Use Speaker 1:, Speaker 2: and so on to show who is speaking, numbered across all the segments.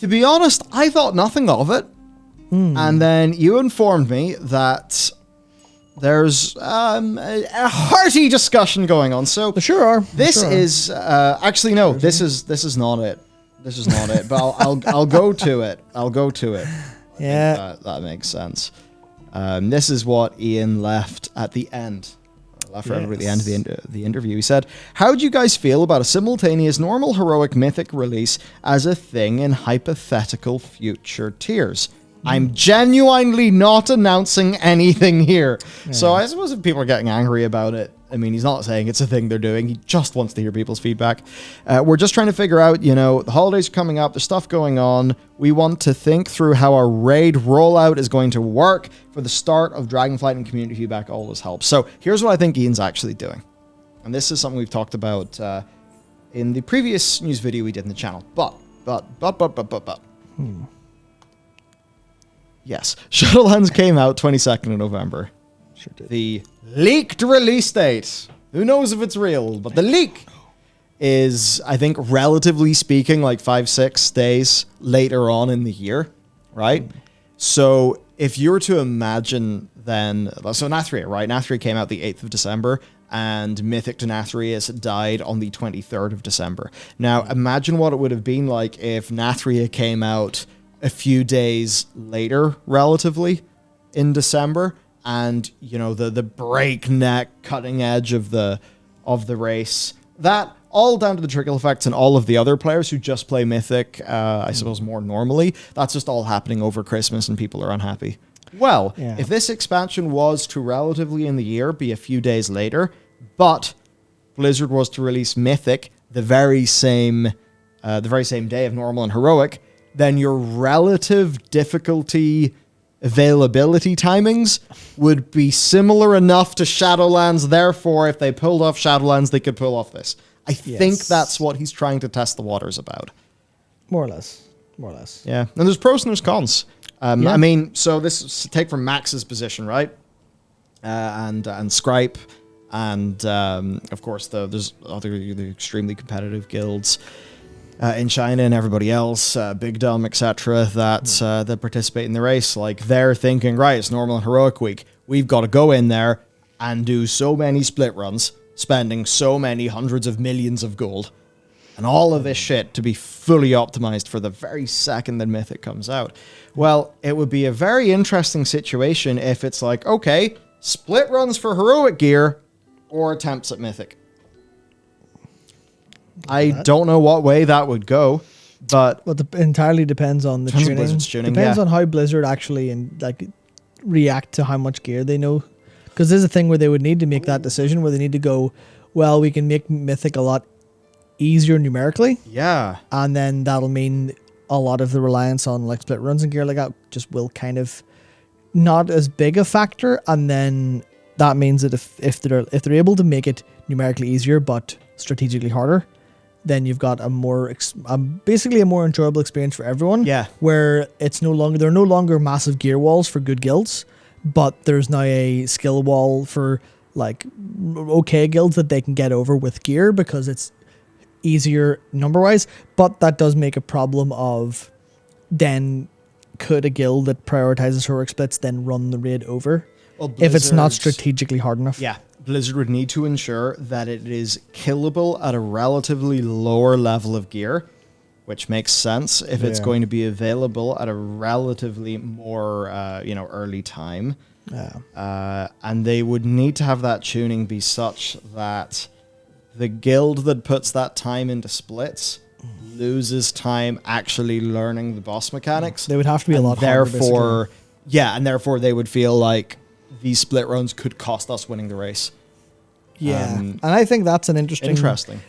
Speaker 1: To be honest, I thought nothing of it. And then you informed me that there's a hearty discussion going on. So
Speaker 2: There sure are.
Speaker 1: this is actually no. This is not it. This is not it. But I'll go to it. I'll go to it.
Speaker 2: Yeah.
Speaker 1: That makes sense. This is what Ian left at the end. Left for everybody at the end of the interview. He said, "How do you guys feel about a simultaneous normal, heroic, mythic release as a thing in hypothetical future tiers? I'm genuinely not announcing anything here." So I suppose if people are getting angry about it, I mean, he's not saying it's a thing they're doing. He just wants to hear people's feedback. We're just trying to figure out, the holidays are coming up. There's stuff going on. We want to think through how our raid rollout is going to work for the start of Dragonflight, and community feedback always helps. So here's what I think Ian's actually doing. And this is something we've talked about in the previous news video we did in the channel. But. Yes, Shadowlands came out 22nd of November.
Speaker 2: Sure did.
Speaker 1: The leaked release date. Who knows if it's real, but the leak is, I think, relatively speaking, like 5-6 days later on in the year, right? So if you were to imagine then, so Nathria, right? Nathria came out the 8th of December, and Mythic to Nathrius died on the 23rd of December. Now, imagine what it would have been like if Nathria came out a few days later, relatively, in December, and the breakneck cutting edge of the race, that all down to the trickle effects and all of the other players who just play Mythic, I suppose more normally, that's just all happening over Christmas and people are unhappy. Well, if this expansion was to relatively in the year be a few days later, but Blizzard was to release Mythic the very same day of normal and heroic, then your relative difficulty availability timings would be similar enough to Shadowlands. Therefore, if they pulled off Shadowlands, they could pull off this. I think that's what he's trying to test the waters about.
Speaker 2: More or less.
Speaker 1: Yeah. And there's pros and there's cons. I mean, so this is take from Max's position, right? And Scripe. And, of course, there's the extremely competitive guilds in China and everybody else, Big Dumb, etc., that participate in the race. Like, they're thinking, right, it's normal and heroic week. We've got to go in there and do so many split runs, spending so many hundreds of millions of gold, and all of this shit to be fully optimized for the very second that Mythic comes out. Well, it would be a very interesting situation if it's like, okay, split runs for heroic gear or attempts at Mythic. I don't know what way that would go, but
Speaker 2: it entirely depends on the tuning. Depends on how Blizzard actually react to how much gear they know. Because there's a thing where they would need to make that decision, where they need to go, well, we can make Mythic a lot easier numerically.
Speaker 1: Yeah. And
Speaker 2: then that'll mean a lot of the reliance on like split runs and gear like that just will kind of not as big a factor. And then that means that if they're able to make it numerically easier but strategically harder, then you've got basically a more enjoyable experience for everyone.
Speaker 1: Yeah.
Speaker 2: Where there are no longer massive gear walls for good guilds, but there's now a skill wall for like okay guilds that they can get over with gear because it's easier number wise. But that does make a problem of then could a guild that prioritizes heroic splits then run the raid over if it's not strategically hard enough?
Speaker 1: Yeah. Blizzard would need to ensure that it is killable at a relatively lower level of gear, which makes sense if it's going to be available at a relatively more, early time. Yeah. And they would need to have that tuning be such that the guild that puts that time into splits loses time actually learning the boss mechanics.
Speaker 2: They would have to be a lot harder,
Speaker 1: and therefore they would feel like these split runs could cost us winning the race.
Speaker 2: Yeah, and I think that's an interesting.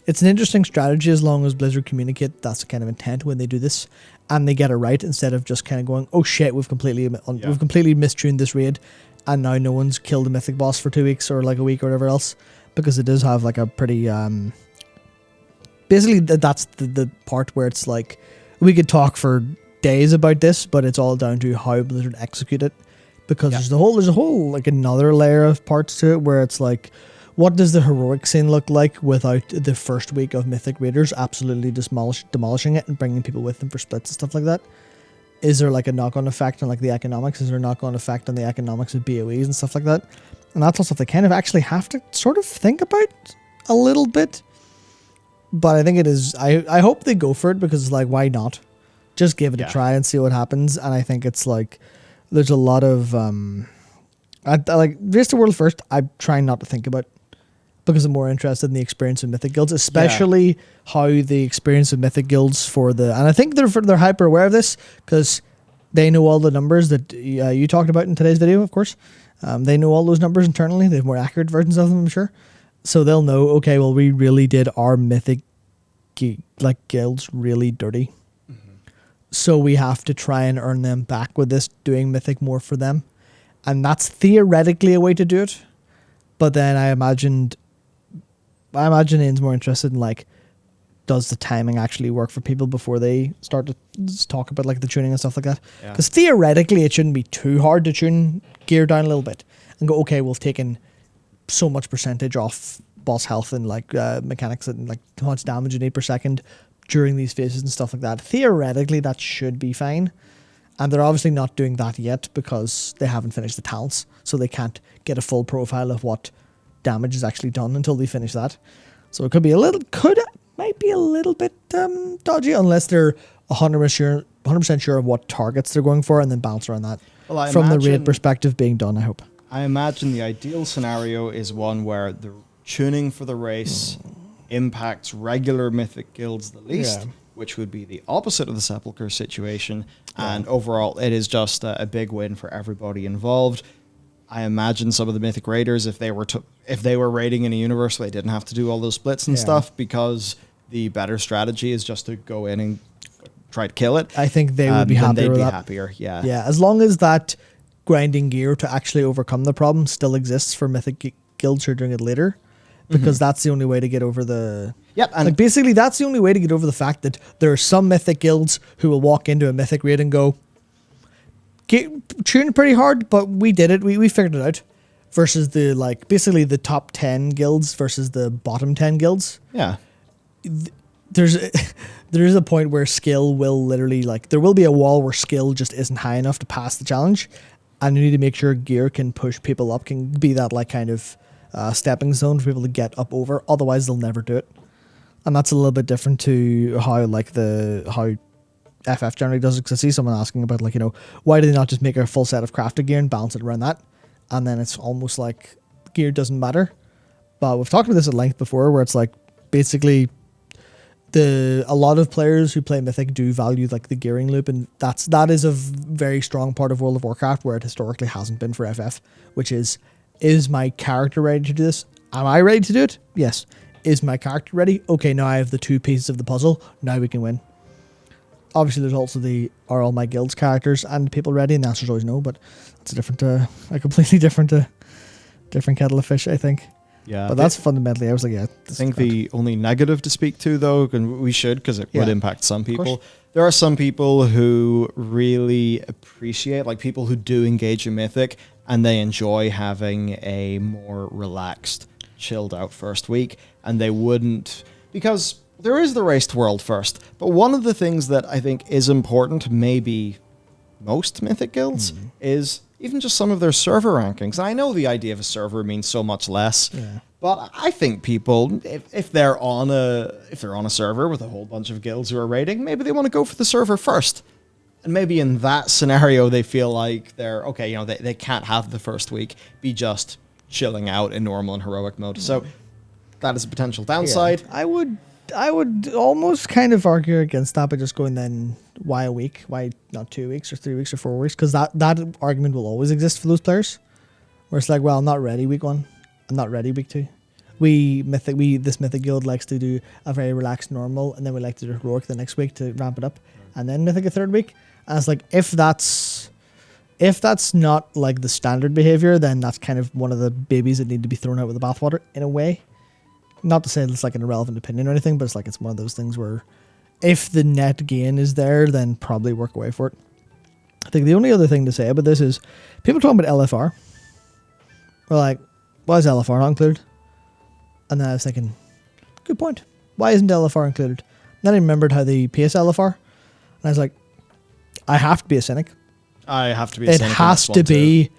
Speaker 2: It's an interesting strategy as long as Blizzard communicate that's the kind of intent when they do this, and they get it right instead of just kind of going, "Oh shit, we've completely mistuned this raid, and now no one's killed a mythic boss for 2 weeks or like a week or whatever else," because it does have like a pretty. Basically, that's the part where it's like we could talk for days about this, but it's all down to how Blizzard execute it. Because there's a whole like another layer of parts to it where it's like, what does the heroic scene look like without the first week of Mythic Raiders absolutely demolishing it and bringing people with them for splits and stuff like that? Is there like a knock-on effect on like the economics? Is there a knock-on effect on the economics of BOEs and stuff like that? And that's all stuff they kind of actually have to sort of think about a little bit. But I think it is, I hope they go for it, because it's like, why not? Just give it a try and see what happens. And I think it's like, there's a lot of, I like Race the World first, I'm trying not to think about, because I'm more interested in the experience of Mythic Guilds, especially how the experience of Mythic Guilds for the, and I think they're hyper aware of this, because they know all the numbers that you talked about in today's video, of course. They know all those numbers internally. They have more accurate versions of them, I'm sure. So they'll know, okay, well, we really did our Mythic guilds really dirty. So we have to try and earn them back with this, doing Mythic more for them. And that's theoretically a way to do it. But then I imagine Ian's more interested in like, does the timing actually work for people before they start to talk about like the tuning and stuff like that? Because theoretically it shouldn't be too hard to tune gear down a little bit and go, okay, we've taken so much percentage off boss health and like mechanics and like how much damage you need per second during these phases and stuff like that. Theoretically that should be fine. And they're obviously not doing that yet because they haven't finished the talents. So they can't get a full profile of what damage is actually done until they finish that. So it might be a little bit dodgy unless they're 100% sure of what targets they're going for and then bounce around that. Well, from the raid perspective being done, I hope.
Speaker 1: I imagine the ideal scenario is one where the tuning for the race impacts regular Mythic guilds the least, which would be the opposite of the Sepulchre situation. And overall, it is just a big win for everybody involved. I imagine some of the Mythic Raiders, if they were raiding in a universe where they didn't have to do all those splits and stuff, because the better strategy is just to go in and try to kill it.
Speaker 2: I think they would be happier with that.
Speaker 1: Happier, yeah.
Speaker 2: Yeah, as long as that grinding gear to actually overcome the problem still exists for Mythic guilds who are doing it later, because that's the only way to get over the...
Speaker 1: Yep, and
Speaker 2: like basically that's the only way to get over the fact that there are some Mythic guilds who will walk into a Mythic raid and go, tuned pretty hard, but we did it. We figured it out. Versus the like basically the top 10 guilds versus the bottom 10 guilds.
Speaker 1: Yeah.
Speaker 2: There's a point where skill will literally like there will be a wall where skill just isn't high enough to pass the challenge, and you need to make sure gear can push people up, can be that like kind of stepping zone for people to get up over. Otherwise, they'll never do it. And that's a little bit different to how FF generally does it, because I see someone asking about like, why do they not just make a full set of crafted gear and balance it around that? And then it's almost like gear doesn't matter. But we've talked about this at length before, where it's like basically a lot of players who play Mythic do value like the gearing loop, and that is a very strong part of World of Warcraft where it historically hasn't been for FF, which is my character ready to do this? Am I ready to do it? Yes. Is my character ready? Okay, now I have the two pieces of the puzzle. Now we can win. Obviously, there's also are all my guild's characters and people ready? And the answer is always no, but it's a completely different kettle of fish, I think.
Speaker 1: Yeah.
Speaker 2: But that's fundamentally, I was like, yeah.
Speaker 1: I think the only negative to speak to, though, and we should, because it would impact some people. There are some people who really appreciate, like people who do engage in Mythic, and they enjoy having a more relaxed, chilled out first week, and they wouldn't, because there is the race to world first. But one of the things that I think is important, maybe most Mythic guilds, is even just some of their server rankings. I know the idea of a server means so much less, but I think people, if they're on a server with a whole bunch of guilds who are raiding, maybe they want to go for the server first. And maybe in that scenario, they feel like they're, okay, they can't have the first week be just chilling out in normal and heroic mode. So that is a potential downside.
Speaker 2: Yeah. I would almost kind of argue against that by just going, then why a week? Why not 2 weeks or 3 weeks or 4 weeks? Because that argument will always exist for those players. Where it's like, well, I'm not ready week 1. I'm not ready week 2. This Mythic guild likes to do a very relaxed normal, and then we like to do heroic the next week to ramp it up, and then Mythic a third week. And it's like, if that's not like the standard behavior, then that's kind of one of the babies that need to be thrown out with the bathwater in a way. Not to say it's like an irrelevant opinion or anything, but it's like it's one of those things where if the net gain is there, then probably work away for it. I think the only other thing to say about this is people talking about LFR. We're like, why is LFR not included? And then I was thinking, good point. Why isn't LFR included? Then I remembered how they pay us LFR. And I was like, I have to be a cynic.
Speaker 1: I have to be a
Speaker 2: It
Speaker 1: cynic on
Speaker 2: has
Speaker 1: this
Speaker 2: to
Speaker 1: one too.
Speaker 2: be,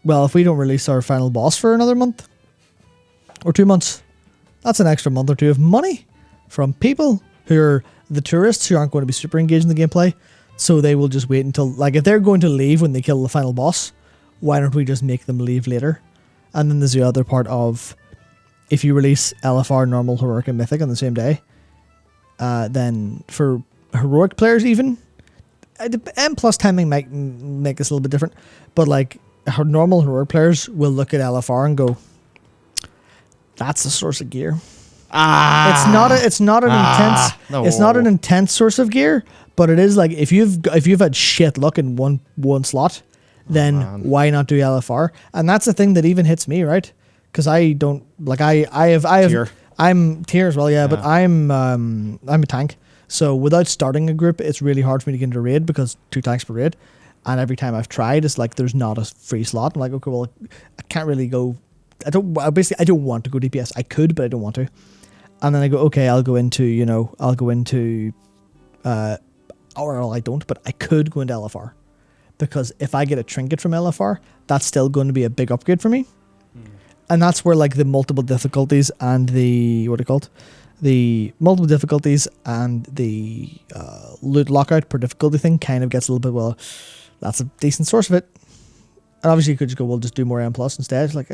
Speaker 2: well, if we don't release our final boss for another month or 2 months, that's an extra month or two of money from people who are the tourists who aren't going to be super engaged in the gameplay. So they will just wait until, like, if they're going to leave when they kill the final boss, why don't we just make them leave later? And then there's the other part of, if you release LFR, normal, heroic, and mythic on the same day, then for heroic players even, M plus timing might make this a little bit different, but like normal heroic players will look at LFR and go, that's a source of gear. It's not an intense source of gear, but it is like if you've had shit luck in one slot, then why not do LFR? And that's the thing that even hits me, right? Because I don't like I have
Speaker 1: Tier.
Speaker 2: I'm tier as well, yeah. But I'm a tank, so without starting a group, it's really hard for me to get into a raid because 2 tanks per raid, and every time I've tried, it's like there's not a free slot. I'm like, okay, well, I can't really go. I don't want to go DPS. I could, but I don't want to. And then I go, okay, I'll go into, or I don't, but I could go into LFR. Because if I get a trinket from LFR, that's still going to be a big upgrade for me. And that's where like the multiple difficulties and the, the multiple difficulties and the loot lockout per difficulty thing kind of gets a little bit, well, that's a decent source of it. And obviously you could just go, well, just do more M plus instead. It's like,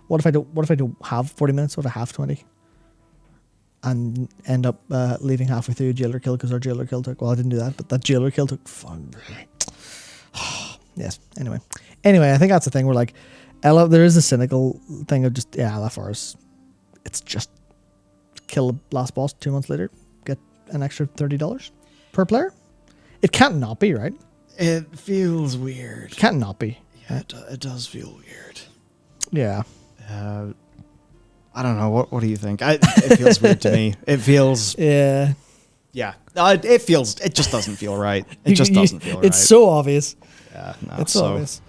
Speaker 2: what if I don't have 40 minutes? What if I have 20? And end up leaving halfway through a jailer kill because our jailer kill took, well, I didn't do that, but that jailer kill took fun. Yes. Anyway, I think that's the thing where like, there is a cynical thing of just, LFRs. It's just kill the last boss 2 months later, get an extra $30 per player. It can't not be, right?
Speaker 1: It feels weird.
Speaker 2: Can't not be.
Speaker 1: Yeah, it does feel weird.
Speaker 2: Yeah.
Speaker 1: I don't know. What do you think? It feels weird to me. It feels.
Speaker 2: Yeah.
Speaker 1: Yeah. It feels. It just doesn't feel right. It just doesn't feel right.
Speaker 2: It's so obvious.
Speaker 1: Yeah. No,
Speaker 2: It's so obvious.